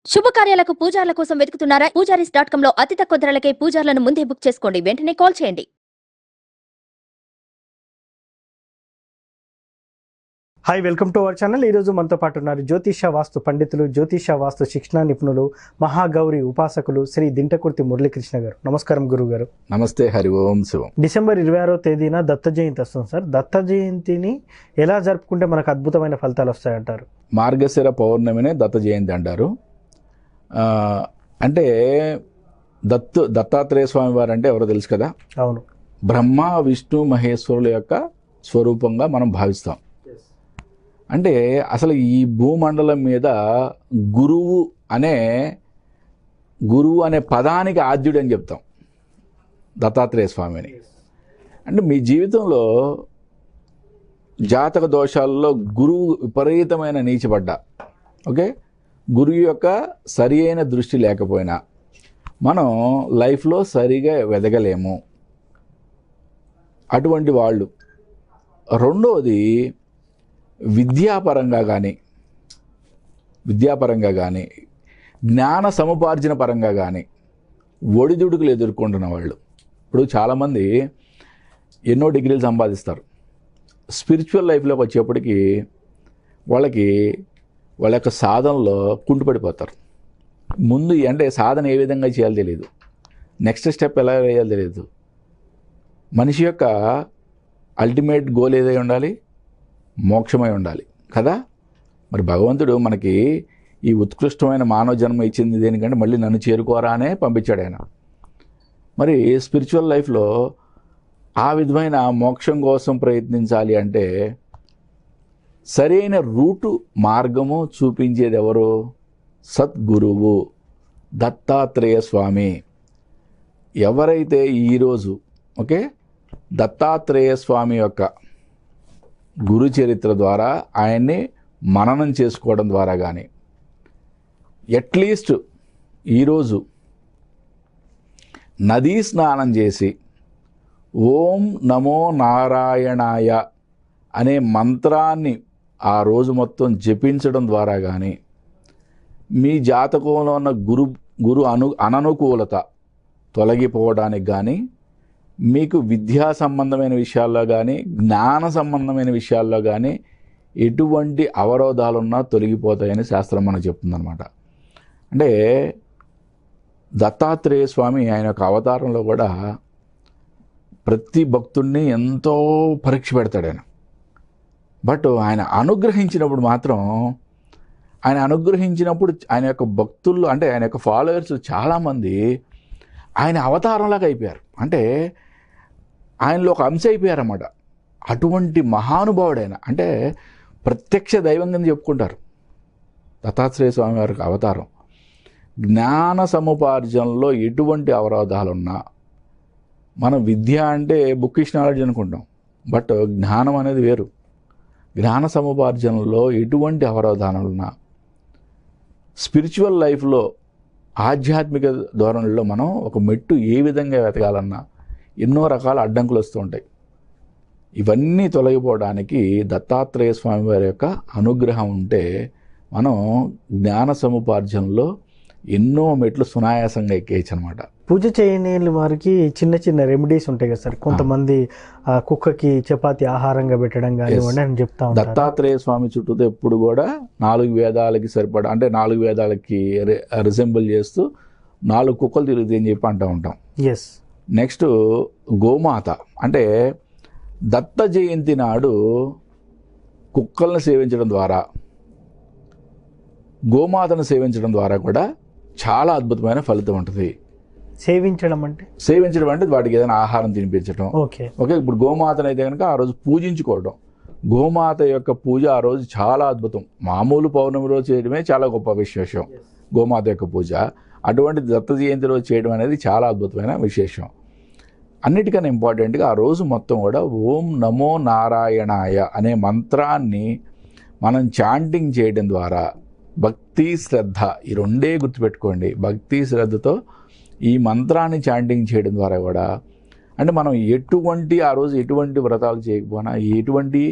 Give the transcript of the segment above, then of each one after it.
శుభకార్యాలకు పూజార్ల కోసం వెతుకుతున్నారా? పూజారీస్.com లో అతి తక్కువ ధరలకే పూజార్లను ముందే బుక్ చేసుకోండి. వెంటనే కాల్ చేయండి. Hi, welcome to our channel. ఈరోజు మనతో పాటు ఉన్నారు జ్యోతిష వాస్తు పండితులు, జ్యోతిష వాస్తు శిక్షణ నిపుణులు, మహాగౌరి ఉపాసకులు శ్రీ దింటకుర్తి మురళీకృష్ణ గారు. నమస్కారం గురువు గారు. నమస్తే. హరి ఓం శివం. డిసెంబర్ 26వ తేదీన దత్త జయంతి వస్తుంది సార్. దత్త జయంతిని ఎలా జరుపుకుంటే మనకు అద్భుతమైన ఫలితాలు వస్తాయంటారు? మార్గశిర పౌర్ణమినే దత్త జయంతి అంటారు. అంటే దత్తాత్రేయ స్వామి వారు అంటే ఎవరో తెలుసు కదా. అవును. బ్రహ్మ విష్ణు మహేశ్వరుల యొక్క స్వరూపంగా మనం భావిస్తాం. అంటే అసలు ఈ భూమండలం మీద గురువు అనే పదానికి ఆద్యుడు అని చెప్తాం దత్తాత్రేయ స్వామిని. అంటే మీ జీవితంలో జాతక దోషాల్లో గురువు విపరీతమైన నీచబడ్డ, ఓకే, గురువు యొక్క సరి అయిన దృష్టి లేకపోయినా మనం లైఫ్లో సరిగా ఎదగలేము. అటువంటి వాళ్ళు. రెండవది విద్యాపరంగా కానీ జ్ఞాన సముపార్జన పరంగా కానీ ఒడిదుడుకులు ఎదుర్కొంటున్న వాళ్ళు. ఇప్పుడు చాలామంది ఎన్నో డిగ్రీలు సంపాదిస్తారు. స్పిరిచువల్ లైఫ్లోకి వచ్చేప్పటికి వాళ్ళ యొక్క సాధనలో కుంటుపడిపోతారు. ముందు అంటే సాధన ఏ విధంగా చేయాలో తెలియదు, నెక్స్ట్ స్టెప్ ఎలా వేయాలో తెలియదు. మనిషి యొక్క అల్టిమేట్ గోల్ ఏదై ఉండాలి? మోక్షమై ఉండాలి కదా. మరి భగవంతుడు మనకి ఈ ఉత్కృష్టమైన మానవ జన్మ ఇచ్చింది దేనికంటే మళ్ళీ నన్ను చేరుకోరా అనే పంపించాడు ఆయన. మరి స్పిరిచువల్ లైఫ్లో ఆ విధమైన మోక్షం కోసం ప్రయత్నించాలి అంటే సరైన రూటు మార్గము చూపించేది ఎవరు? సద్గురువు దత్తాత్రేయ స్వామి. ఎవరైతే ఈరోజు దత్తాత్రేయ స్వామి యొక్క గురు చరిత్ర ద్వారా ఆయన్ని మననం చేసుకోవడం ద్వారా కానీ అట్లీస్ట్ ఈరోజు నదీ స్నానం చేసి ఓం నమో నారాయణాయ అనే మంత్రాన్ని ఆ రోజు మొత్తం జపించడం ద్వారా కానీ మీ జాతకంలో ఉన్న గురు అననుకూలత తొలగిపోవడానికి కానీ మీకు విద్యా సంబంధమైన విషయాల్లో కానీ జ్ఞాన సంబంధమైన విషయాల్లో కానీ ఎటువంటి అవరోధాలున్నా తొలగిపోతాయని శాస్త్రం మనకు చెప్తుందన్నమాట. అంటే దత్తాత్రేయ స్వామి ఆయన యొక్క అవతారంలో కూడా ప్రతి భక్తుడిని ఎంతో పరీక్ష పెడతాడు ఆయన. బట్ ఆయన అనుగ్రహించినప్పుడు ఆయన యొక్క భక్తుల్లో అంటే ఆయన యొక్క ఫాలోవర్స్ చాలామంది ఆయన అవతారంలాగా అయిపోయారు. అంటే ఆయనలో ఒక అంశం అయిపోయారన్నమాట. అటువంటి మహానుభావుడైన అంటే ప్రత్యక్ష దైవం కింద చెప్పుకుంటారు దత్తాత్రేయ స్వామి వారికి అవతారం. జ్ఞాన సముపార్జనలో ఎటువంటి అవరోధాలున్నా, మనం విద్య అంటే బుక్కిష్ నాలెడ్జ్ అనుకుంటాం, బట్ జ్ఞానం అనేది వేరు. జ్ఞాన సముపార్జనలో ఎటువంటి అవరోధాలున్నా, స్పిరిచువల్ లైఫ్లో ఆధ్యాత్మిక ధోరణిలో మనం ఒక మెట్టు ఏ విధంగా వెతకాలన్నా ఎన్నో రకాల అడ్డంకులు వస్తూ ఉంటాయి. ఇవన్నీ తొలగిపోవడానికి దత్తాత్రేయ స్వామి వారి యొక్క అనుగ్రహం ఉంటే మనం జ్ఞాన సముపార్జనలో ఎన్నో మెట్లు సునాయాసంగా ఎక్కేయచ్చు అనమాట. పూజ చేయని వారికి చిన్న చిన్న రెమెడీస్ ఉంటాయి కదా సార్. కొంతమంది కుక్కకి చపాతి ఆహారంగా పెట్టడం కానివ్వండి అని చెప్తా ఉంటారు. దత్తాత్రేయ స్వామి చుట్టూతో ఎప్పుడు కూడా 4 వేదాలకి సరిపడా, అంటే 4 వేదాలకి రిసెంబుల్ చేస్తూ 4 కుక్కలు తిరుగుతాయి అని చెప్పి అంటూ ఉంటాం. ఎస్. నెక్స్ట్ గోమాత. అంటే దత్త జయంతి నాడు కుక్కలను సేవించడం ద్వారా, గోమాతను సేవించడం ద్వారా కూడా చాలా అద్భుతమైన ఫలితం ఉంటుంది. సేవించడం అంటే వాటికి ఏదైనా ఆహారం తినిపించడం. ఓకే. ఇప్పుడు గోమాతను అయితే కనుక ఆ రోజు పూజించుకోవడం. గోమాత యొక్క పూజ ఆ రోజు చాలా అద్భుతం. మామూలు పౌర్ణమి రోజు చేయడమే చాలా గొప్ప విశేషం గోమాత యొక్క పూజ. అటువంటి దత్త జయంతి రోజు చేయడం అనేది చాలా అద్భుతమైన విశేషం. అన్నిటికన్నా ఇంపార్టెంట్గా ఆ రోజు మొత్తం కూడా ఓం నమో నారాయణాయ అనే మంత్రాన్ని మనం చాంటింగ్ చేయడం ద్వారా భక్తి శ్రద్ధ, ఈ రెండే గుర్తుపెట్టుకోండి. భక్తి శ్రద్ధతో ఈ మంత్రాన్ని చాంటింగ్ చేయడం ద్వారా కూడా, అంటే మనం ఆ రోజు ఎటువంటి వ్రతాలు చేయకపోయినా, ఎటువంటి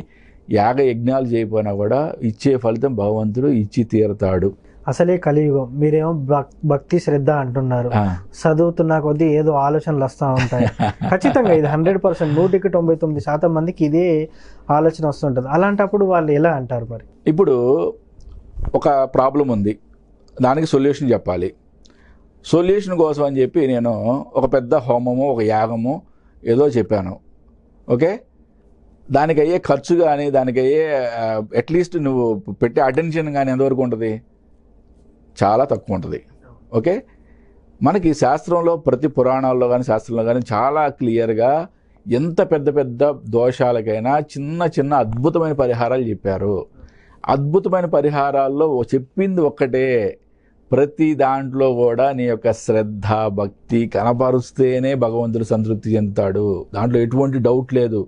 యాగ యజ్ఞాలు చేయకపోయినా కూడా ఇచ్చే ఫలితం భగవంతుడు ఇచ్చి తీరతాడు. అసలే కలియుగం, మీరేమో భక్తి శ్రద్ధ అంటున్నారు, ఆ. చదువుతున్న కొద్దీ ఏదో ఆలోచనలు వస్తూ ఉంటాయి. ఖచ్చితంగా ఇది 100%, 99% మందికి ఇదే ఆలోచన వస్తుంటుంది. అలాంటప్పుడు వాళ్ళు ఎలా అంటారు మరి? ఇప్పుడు ఒక ప్రాబ్లం ఉంది, దానికి సొల్యూషన్ చెప్పాలి. సొల్యూషన్ కోసం అని చెప్పి నేను ఒక పెద్ద హోమము, ఒక యాగము ఏదో చెప్పాను. ఓకే, దానికి అయ్యే ఖర్చు కానీ, దానికి అయ్యే అట్లీస్ట్ నువ్వు పెట్టే అటెన్షన్ కానీ ఎంతవరకు ఉంటుంది? చాలా తక్కువ ఉంటుంది. ఓకే, మనకి శాస్త్రంలో, ప్రతి పురాణాల్లో కానీ శాస్త్రంలో కానీ చాలా క్లియర్గా ఎంత పెద్ద పెద్ద దోషాలకైనా చిన్న చిన్న అద్భుతమైన పరిహారాలు చెప్పారు. అద్భుతమైన పరిహారాల్లో చెప్పింది ఒక్కటే, ప్రతి దాంట్లో కూడా నీ యొక్క శ్రద్ధ భక్తి కనపరుస్తేనే భగవంతుడు సంతృప్తి చెందుతాడు. దాంట్లో ఎటువంటి డౌట్ లేదు.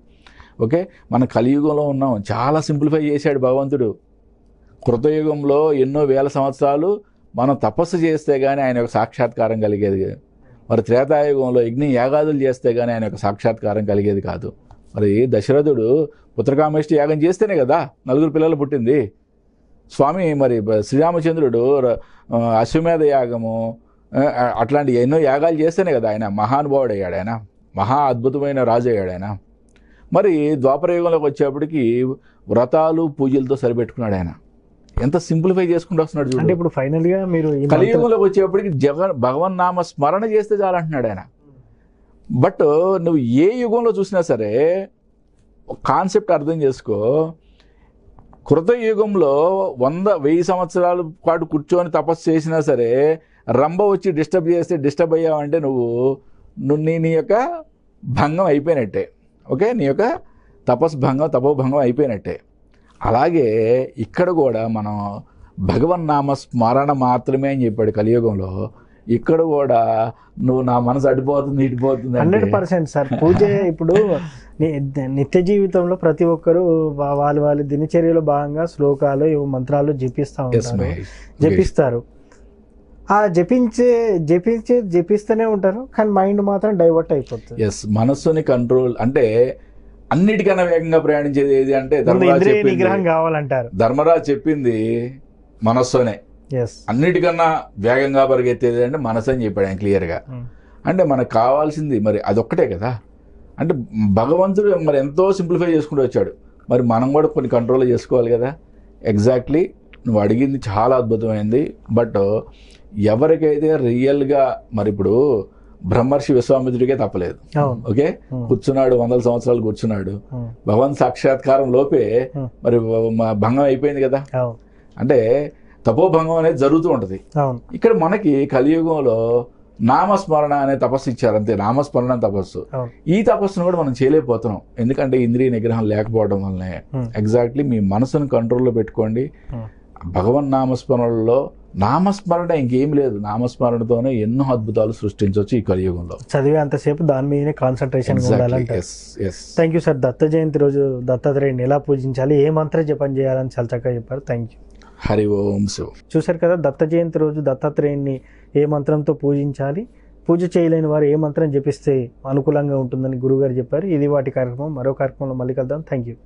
ఓకే, మన కలియుగంలో ఉన్నాం, చాలా సింప్లిఫై చేశాడు భగవంతుడు. కృతయుగంలో ఎన్నో వేల సంవత్సరాలు మనం తపస్సు చేస్తే కానీ ఆయన యొక్క సాక్షాత్కారం కలిగేది. మరి త్రేతాయుగంలో యజ్ఞ యాగాదులు చేస్తే కానీ ఆయన యొక్క సాక్షాత్కారం కలిగేది కాదు. మరి దశరథుడు పుత్రకామేష్టి యాగం చేస్తేనే కదా 4 పిల్లలు పుట్టింది. స్వామి మరి శ్రీరామచంద్రుడు అశ్వమేధ యాగము అట్లాంటి ఎన్నో యాగాలు చేస్తేనే కదా ఆయన మహానుభావుడు అయ్యాడు, ఆయన మహా అద్భుతమైన రాజు అయ్యాడు ఆయన. మరి ద్వాపరయుగంలోకి వచ్చేప్పటికి వ్రతాలు పూజలతో సరిపెట్టుకున్నాడు ఆయన. ఎంత సింప్లిఫై చేసుకుంటూ వస్తున్నాడు చూడండి. అంటే ఇప్పుడు ఫైనల్ గా మీరు కలియుగంలోకి వచ్చేప్పటికి భగవన్ నామ స్మరణ చేస్తే చాలంటున్నాడు ఆయన. బట్ నువ్వు ఏ యుగంలో చూసినా సరే కాన్సెప్ట్ అర్థం చేసుకో. కృతయుగంలో 100,000 సంవత్సరాల పాటు కూర్చొని తపస్సు చేసినా సరే రంభ వచ్చి డిస్టర్బ్ చేస్తే డిస్టర్బ్ అయ్యావంటే నువ్వు నీ యొక్క భంగం అయిపోయినట్టే. ఓకే, నీ యొక్క తపోభంగం అయిపోయినట్టే. అలాగే ఇక్కడ కూడా మనం భగవన్నామ స్మరణ మాత్రమే అని చెప్పాడు కలియుగంలో. ఇక్కడ కూడా నువ్వు నా మనసు అడిపోతుంది ఇటుపోతుంది 100% సార్. పూజ ఇప్పుడు నిత్య జీవితంలో ప్రతి ఒక్కరు వాళ్ళ దినచర్యలో భాగంగా శ్లోకాలు మంత్రాలు జపిస్తారు. ఆ జపిస్తూనే ఉంటారు, కానీ మైండ్ మాత్రం డైవర్ట్ అయిపోతుంది. ఎస్, మనస్సుని కంట్రోల్ అంటే అన్నిటికన్నా వేగంగా ప్రయాణించేది ఏది అంటే నిగ్రహం కావాలంటారు. ధర్మరాజు చెప్పింది మనస్సునే. అన్నిటికన్నా వేగంగా పరిగెత్తేది అంటే మనసు అని చెప్పాడు ఆయన క్లియర్గా. అంటే మనకు కావాల్సింది మరి అదొక్కటే కదా. అంటే భగవంతుడు మరి ఎంతో సింప్లిఫై చేసుకుంటూ వచ్చాడు, మరి మనం కూడా కొన్ని కంట్రోల్ చేసుకోవాలి కదా. ఎగ్జాక్ట్లీ నువ్వు అడిగింది చాలా అద్భుతమైంది. బట్ ఎవరికైతే రియల్గా మరి ఇప్పుడు బ్రహ్మర్షి విశ్వామిత్రుడికే తప్పలేదు. ఓకే, కూర్చున్నాడు, 100 సంవత్సరాలు కూర్చున్నాడు, భగవంత్ సాక్షాత్కారం లోపే మరి భంగం అయిపోయింది కదా. అంటే తపోభంగం అనేది జరుగుతూ ఉంటుంది. ఇక్కడ మనకి కలియుగంలో నామస్మరణ అనే తపస్సు ఇచ్చారు, అంతే. నామస్మరణ తపస్సు, ఈ తపస్సును కూడా మనం చేయలేకపోతున్నాం. ఎందుకంటే ఇంద్రియ నిగ్రహం లేకపోవడం వల్లనే. ఎగ్జాక్ట్లీ మీ మనసును కంట్రోల్లో పెట్టుకోండి. భగవన్ నామస్మరణలో నామస్మరణ ఇంకేం లేదు, నామస్మరణతోనే ఎన్నో అద్భుతాలు సృష్టించవచ్చు ఈ కలియుగంలో. చదివే అంతసేపు దాని మీదనే కాన్సన్ట్రేషన్ ఉండాలంటే. Thank you sir. Datta Jayanti రోజు దత్తాత్రేయుని ఎలా పూజించాలి, ఏ మంత్ర జపం చేయాలని చాలా చక్కగా చెప్పారు. Thank you. హరి ఓం శివ. చూశారు కదా, దత్త జయంతి రోజు దత్తాత్రేయుని ఏ మంత్రంతో పూజించాలి, పూజ చేయలేని వారు ఏ మంత్రం జపిస్తే అనుకూలంగా ఉంటుందని గురుగారు చెప్పారు. ఇది వాటి కార్యక్రమం. మరో కార్యక్రమంలో మళ్ళీ కలుద్దాం. Thank you.